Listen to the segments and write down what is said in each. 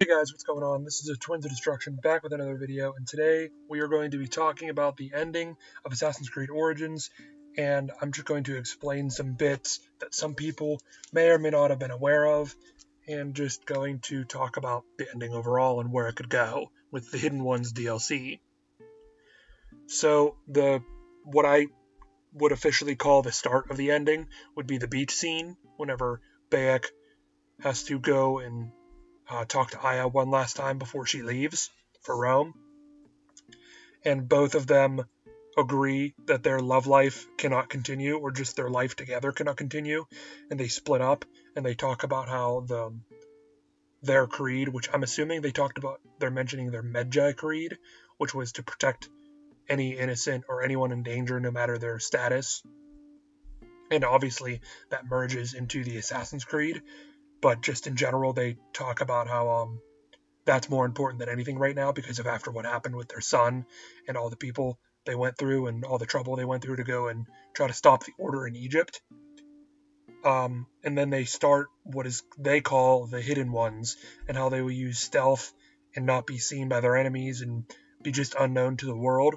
Hey guys, what's going on? This is a Twins of Destruction back with another video, and today we are going to be talking about the ending of Assassin's Creed Origins, and I'm just going to explain some bits that some people may or may not have been aware of, and just going to talk about the ending overall and where it could go with the Hidden Ones DLC. So what I would officially call the start of the ending would be the beach scene, whenever Bayek has to go and talk to Aya one last time before she leaves for Rome, and both of them agree that their love life cannot continue, or just their life together cannot continue, and they split up, and they talk about how their creed, which I'm assuming they're mentioning their Medjay creed, which was to protect any innocent or anyone in danger, no matter their status. And obviously that merges into the Assassin's Creed, but just in general, they talk about how that's more important than anything right now because of after what happened with their son and all the people they went through and all the trouble they went through to go and try to stop the order in Egypt. And then they start what is they call the Hidden Ones, and how they will use stealth and not be seen by their enemies and be just unknown to the world.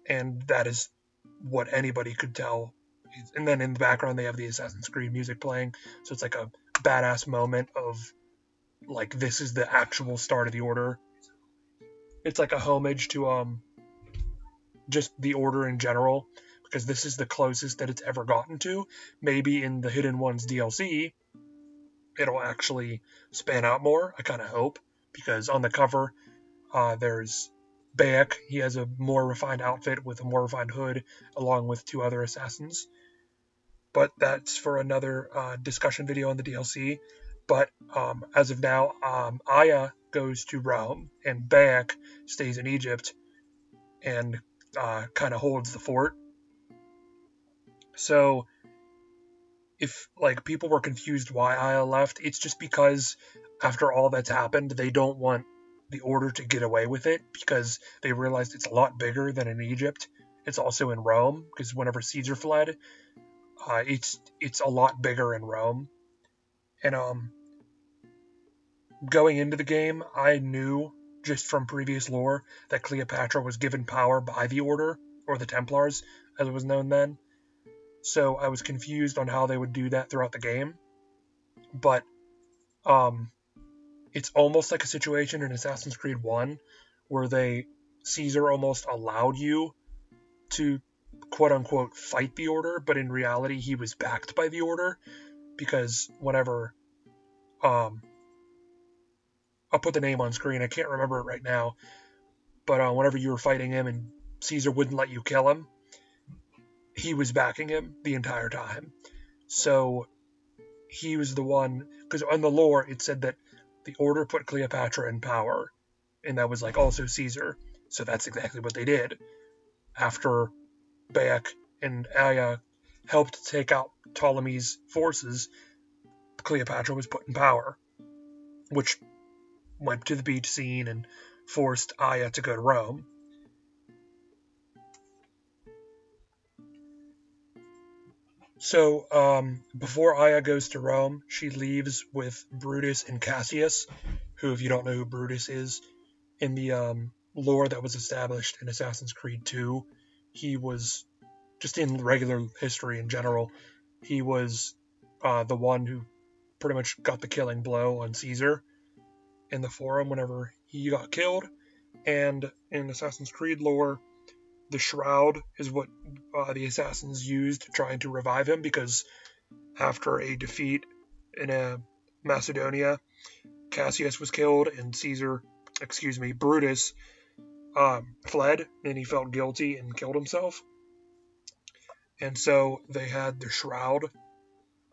And that is what anybody could tell. And then in the background they have the Assassin's Creed music playing, so it's like a badass moment of like this is the actual start of the order. It's like a homage to just the order in general, because this is the closest that it's ever gotten to. Maybe in the Hidden Ones DLC it'll actually span out more. I kind of hope, because on the cover there's Bayek. He has a more refined outfit with a more refined hood, along with two other assassins. But that's for another discussion video on the DLC. But as of now, Aya goes to Rome, and Bayek stays in Egypt and kind of holds the fort. So if like people were confused why Aya left, it's just because after all that's happened, they don't want the Order to get away with it, because they realized it's a lot bigger than in Egypt. It's also in Rome, because whenever Caesar fled, it's a lot bigger in Rome. And going into the game, I knew just from previous lore that Cleopatra was given power by the Order, or the Templars, as it was known then. So I was confused on how they would do that throughout the game. But it's almost like a situation in Assassin's Creed 1 where Caesar almost allowed you to quote-unquote fight the Order, but in reality he was backed by the Order, because whenever I'll put the name on screen, I can't remember it right now, but whenever you were fighting him and Caesar wouldn't let you kill him, he was backing him the entire time. So he was the one, because on the lore it said that the Order put Cleopatra in power, and that was like also Caesar. So that's exactly what they did. After Bayek and Aya helped take out Ptolemy's forces, Cleopatra was put in power, which went to the beach scene and forced Aya to go to Rome. So before Aya goes to Rome, she leaves with Brutus and Cassius, who, if you don't know who Brutus is, in the lore that was established in Assassin's Creed 2, he was, just in regular history in general, he was the one who pretty much got the killing blow on Caesar in the Forum whenever he got killed. And in Assassin's Creed lore, the Shroud is what the assassins used trying to revive him, because after a defeat in Macedonia, Cassius was killed and Brutus fled, and he felt guilty and killed himself. And so they had the Shroud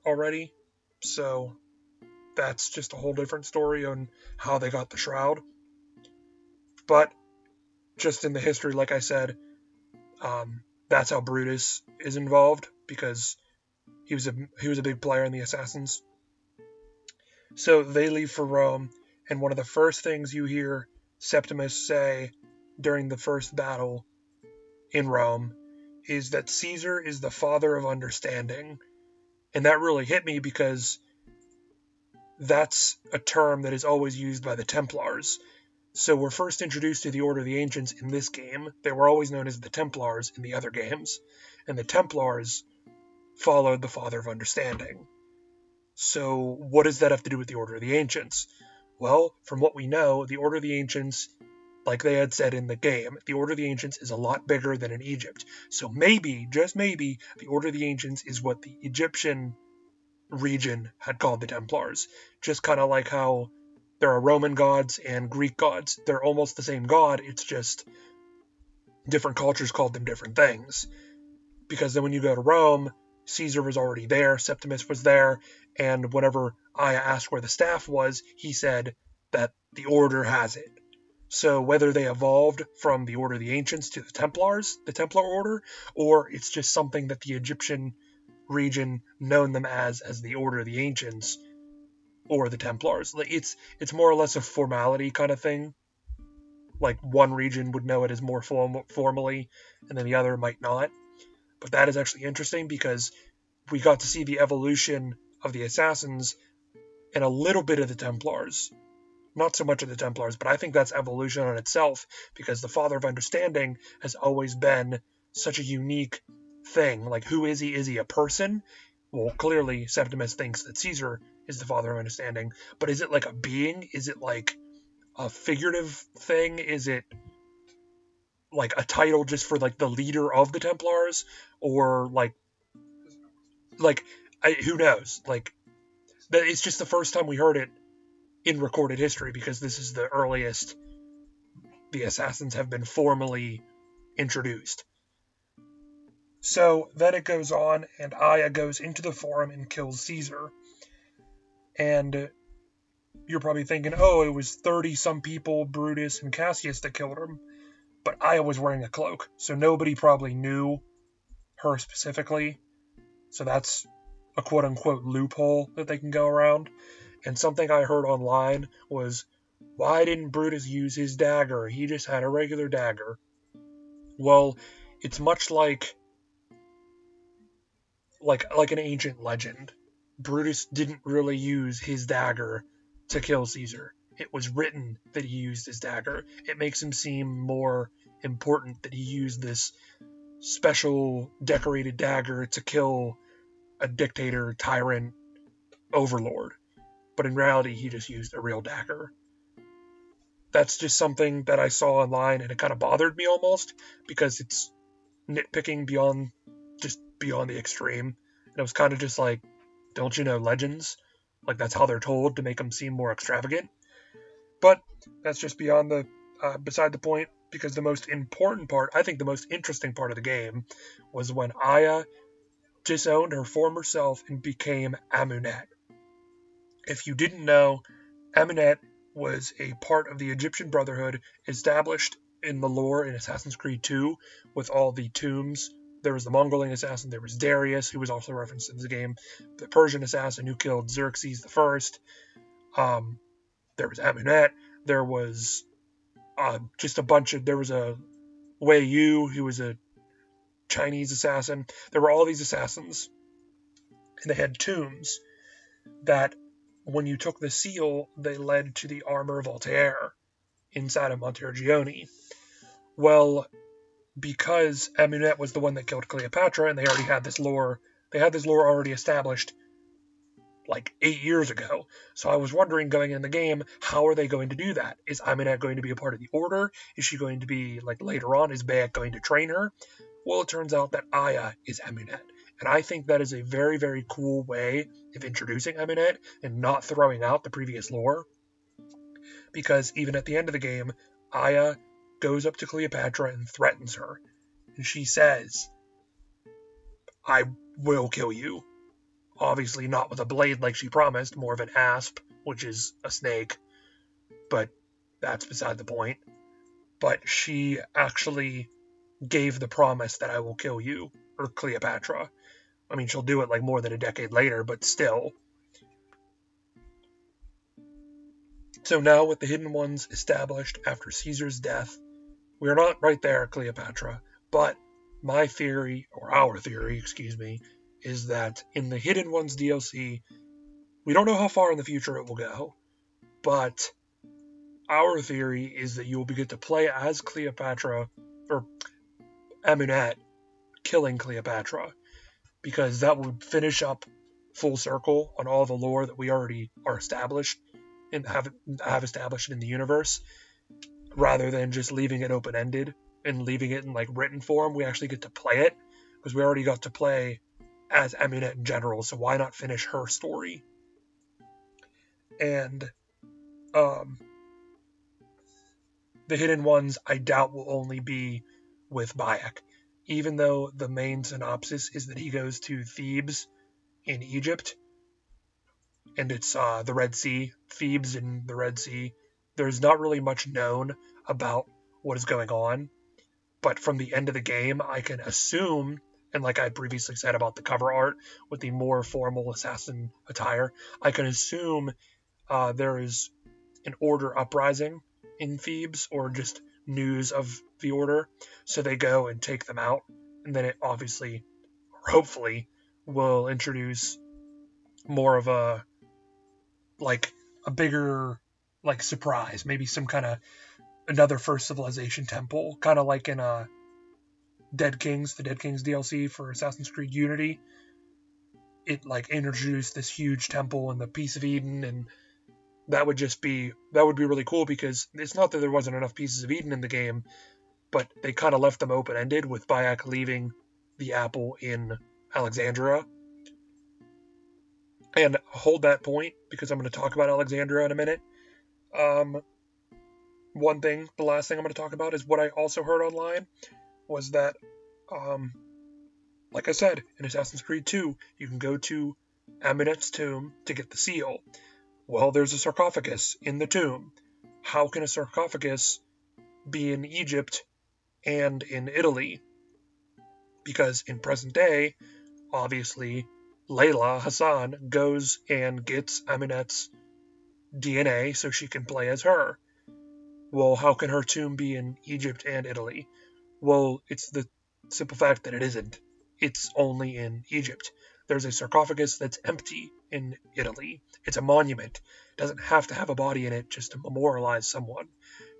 already. So that's just a whole different story on how they got the Shroud. But just in the history, like I said, that's how Brutus is involved, because he was a big player in the Assassins. So they leave for Rome, and one of the first things you hear Septimus say during the first battle in Rome is that Caesar is the father of understanding. And that really hit me, because that's a term that is always used by the Templars. So we're first introduced to the Order of the Ancients in this game. They were always known as the Templars in the other games. And the Templars followed the Father of Understanding. So what does that have to do with the Order of the Ancients? Well, from what we know, the Order of the Ancients, like they had said in the game, the Order of the Ancients is a lot bigger than in Egypt. So maybe, just maybe, the Order of the Ancients is what the Egyptian region had called the Templars. Just kind of like how there are Roman gods and Greek gods. They're almost the same god, it's just different cultures called them different things. Because then when you go to Rome, Caesar was already there, Septimus was there, and whenever Aya asked where the staff was, he said that the Order has it. So whether they evolved from the Order of the Ancients to the Templars, the Templar Order, or it's just something that the Egyptian region known them as the Order of the Ancients, or the Templars. Like it's more or less a formality kind of thing. Like one region would know it as more formally, and then the other might not. But that is actually interesting because we got to see the evolution of the Assassins and a little bit of the Templars. Not so much of the Templars, but I think that's evolution on itself because the Father of Understanding has always been such a unique thing. Like, who is he? Is he a person? Well, clearly Septimus thinks that Caesar is the Father of Understanding, but is it like a being? Is it like a figurative thing? Is it like a title just for like the leader of the Templars? Or like who knows? Like, it's just the first time we heard it in recorded history because this is the earliest the Assassins have been formally introduced. So then it goes on, and Aya goes into the Forum and kills Caesar. And you're probably thinking, oh, it was 30-some people, Brutus and Cassius, that killed him. But Aya was wearing a cloak, so nobody probably knew her specifically. So that's a quote-unquote loophole that they can go around. And something I heard online was, why didn't Brutus use his dagger? He just had a regular dagger. Well, it's much like an ancient legend. Brutus didn't really use his dagger to kill Caesar. It was written that he used his dagger. It makes him seem more important that he used this special decorated dagger to kill a dictator, tyrant, overlord. But in reality, he just used a real dagger. That's just something that I saw online, and it kind of bothered me almost, because it's nitpicking beyond the extreme. And it was kind of just like, don't you know legends? Like, that's how they're told to make them seem more extravagant. But that's just beside the point, because the most important part, I think the most interesting part of the game, was when Aya disowned her former self and became Amunet. If you didn't know, Amunet was a part of the Egyptian Brotherhood established in the lore in Assassin's Creed 2 with all the tombs. There was the Mongolian assassin, there was Darius, who was also referenced in the game, the Persian assassin who killed Xerxes I. There was Amunet, there was there was a Wei Yu, who was a Chinese assassin. There were all these assassins, and they had tombs that, when you took the seal, they led to the armor of Altair inside of Montergione. Well, because Amunet was the one that killed Cleopatra, and they already had this lore already established like 8 years ago. So I was wondering, going in the game, how are they going to do that? Is Amunet going to be a part of the Order? Is she going to be, like, later on, is Bayek going to train her? Well, it turns out that Aya is Amunet. And I think that is a very, very cool way of introducing Amunet and not throwing out the previous lore. Because even at the end of the game, Aya goes up to Cleopatra and threatens her. And she says, I will kill you. Obviously not with a blade like she promised, more of an asp, which is a snake. But that's beside the point. But she actually gave the promise that I will kill you, or Cleopatra. I mean, she'll do it like more than a decade later, but still. So now, with the Hidden Ones established after Caesar's death, we are not right there at Cleopatra, but our theory, is that in the Hidden Ones DLC, We don't know how far in the future it will go, but our theory is that you will get to play as Cleopatra, or Amunet, killing Cleopatra, because that would finish up full circle on all the lore that we already are established and have established in the universe, rather than just leaving it open-ended and leaving it in like written form. We actually get to play it because we already got to play as Amunet in general, so why not finish her story? And the Hidden Ones, I doubt, will only be with Bayek, even though the main synopsis is that he goes to Thebes in Egypt, and it's the Red Sea, Thebes in the Red Sea. There's not really much known about what is going on, but from the end of the game, I can assume, and like I previously said about the cover art with the more formal assassin attire, I can assume there is an order uprising in Thebes, or just news of the order, so they go and take them out, and then it obviously, or hopefully, will introduce more of a bigger surprise, maybe some kind of another First Civilization temple, kind of like in the Dead Kings DLC for Assassin's Creed Unity. It introduced this huge temple in the Piece of Eden, and that would be really cool, because it's not that there wasn't enough Pieces of Eden in the game, but they kind of left them open-ended with Bayek leaving the apple in Alexandria. And hold that point, because I'm going to talk about Alexandria in a minute. The last thing I'm going to talk about is what I also heard online was that, like I said, in Assassin's Creed 2, you can go to Amunet's tomb to get the seal. Well, there's a sarcophagus in the tomb. How can a sarcophagus be in Egypt and in Italy? Because in present day, obviously, Layla Hassan goes and gets Amunet's DNA so she can play as her. Well, how can her tomb be in Egypt and Italy? Well, it's the simple fact that it isn't. It's only in Egypt. There's a sarcophagus that's empty in Italy. It's a monument. It doesn't have to have a body in it just to memorialize someone.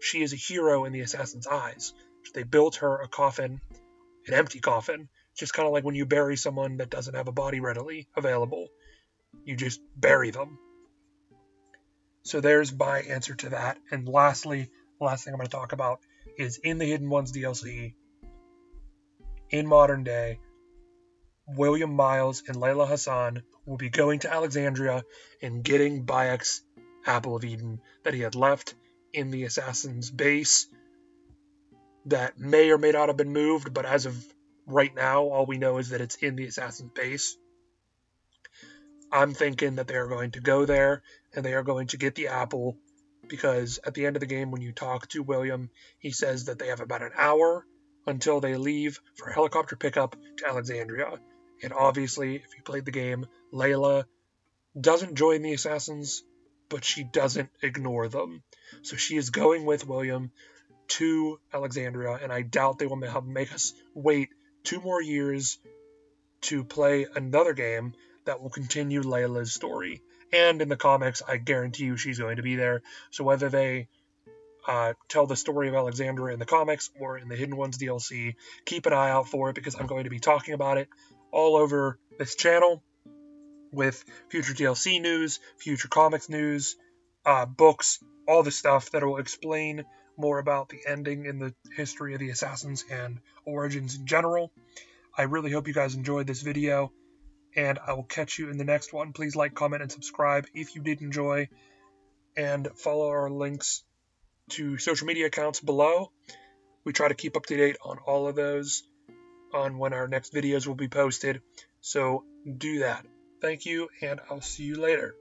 She is a hero in the assassin's eyes. They built her a coffin, an empty coffin, just kind of like when you bury someone that doesn't have a body readily available. You just bury them. So there's my answer to that. And lastly, the last thing I'm going to talk about is in the Hidden Ones DLC, in modern day, William Miles and Layla Hassan will be going to Alexandria and getting Bayek's Apple of Eden that he had left in the assassin's base that may or may not have been moved, but as of right now, all we know is that it's in the assassin's base. I'm thinking that they are going to go there and they are going to get the apple, because at the end of the game, when you talk to William, he says that they have about an hour until they leave for a helicopter pickup to Alexandria. And obviously, if you played the game, Layla doesn't join the assassins, but she doesn't ignore them. So she is going with William to Alexandria, and I doubt they will make us wait 2 more years to play another game that will continue Layla's story. And in the comics, I guarantee you she's going to be there. So whether they tell the story of Alexandria in the comics or in the Hidden Ones DLC, keep an eye out for it, because I'm going to be talking about it all over this channel with future DLC news, future comics news, books, all the stuff that will explain more about the ending in the history of the Assassins and origins in general. I really hope you guys enjoyed this video, and I will catch you in the next one. Please like, comment, and subscribe if you did enjoy, and follow our links to social media accounts below. We try to keep up to date on all of those, on when our next videos will be posted, so do that. Thank you, and I'll see you later.